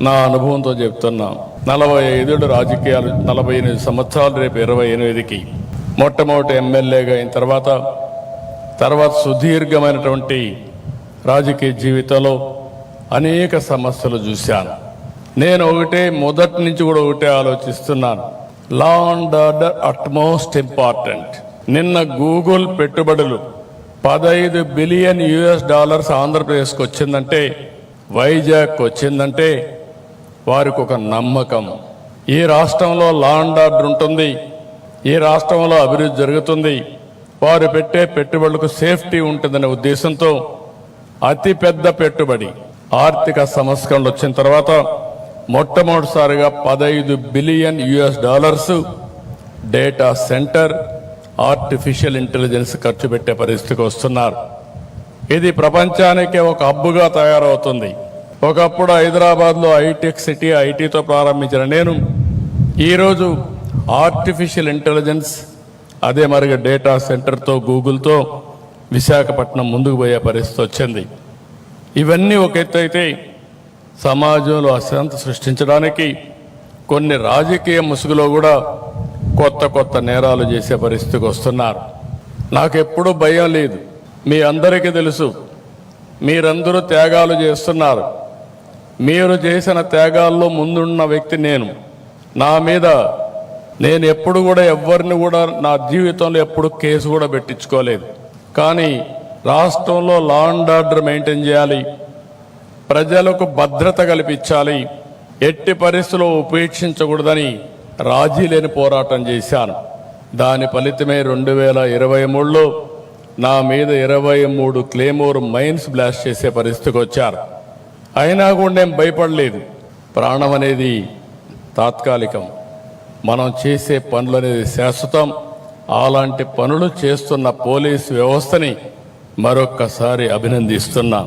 నా అనుభవంతో చెప్తున్నా. 45 రాజకీయాలు, 48 సంవత్సరాలు, రేపు 28కి మొట్టమొదటి ఎమ్మెల్యేగా అయిన తర్వాత సుదీర్ఘమైనటువంటి రాజకీయ జీవితంలో అనేక సమస్యలు చూశాను. నేను మొదటి నుంచి కూడా ఒకటే ఆలోచిస్తున్నాను. Law and order utmost important. నిన్న గూగుల్ పెట్టుబడులు $15 బిలియన్ ఆంధ్రప్రదేశ్కి వచ్చిందంటే, వైజాగ్కి వచ్చిందంటే వారికి ఒక నమ్మకం. ఈ రాష్ట్రంలో లా అండ్ ఆర్డర్ ఉంటుంది, ఈ రాష్ట్రంలో అభివృద్ధి జరుగుతుంది, వారు పెట్టే పెట్టుబడులకు సేఫ్టీ ఉంటుందనే ఉద్దేశంతో అతిపెద్ద పెట్టుబడి ఆర్థిక సంస్కరణలు వచ్చిన తర్వాత మొట్టమొదటిసారిగా $15 billion data centre, artificial intelligence ఖర్చు పెట్టే పరిస్థితికి వస్తున్నారు. ఇది ప్రపంచానికే ఒక హబ్బుగా తయారవుతుంది. ఒకప్పుడు హైదరాబాద్లో హైటెక్ సిటీ, ఐటీతో ప్రారంభించిన నేను ఈరోజు ఆర్టిఫిషియల్ ఇంటెలిజెన్స్, అదే మరిగా డేటా సెంటర్తో, గూగుల్తో విశాఖపట్నం ముందుకు పోయే పరిస్థితి వచ్చింది. ఇవన్నీ ఒక ఎత్తు అయితే, సమాజంలో అశాంతి సృష్టించడానికి కొన్ని రాజకీయ ముసుగులో కూడా కొత్త నేరాలు చేసే పరిస్థితికి వస్తున్నారు. నాకెప్పుడు భయం లేదు. మీ అందరికీ తెలుసు, మీరందరూ త్యాగాలు చేస్తున్నారు. మీరు చేసిన త్యాగాల్లో ముందున్న వ్యక్తి నేను. నా మీద నేను ఎప్పుడు కూడా ఎవరిని కూడా నా జీవితంలో ఎప్పుడు కేసు కూడా పెట్టించుకోలేదు. కానీ రాష్ట్రంలో లా అండ్ ఆర్డర్ మెయింటైన్ చేయాలి, ప్రజలకు భద్రత కల్పించాలి, ఎట్టి పరిస్థితుల్లో ఉపేక్షించకూడదని రాజీ లేని పోరాటం చేశాను. దాని ఫలితమే 2023లో నా మీద 23 క్లేమోర్ మైన్స్ బ్లాస్ట్ చేసే పరిస్థితికి వచ్చారు. అయినా కూడా నేను భయపడలేదు. ప్రాణం అనేది తాత్కాలికం, మనం చేసే పనులు అనేది శాశ్వతం. అలాంటి పనులు చేస్తున్న పోలీసు వ్యవస్థని మరొక్కసారి అభినందిస్తున్నా.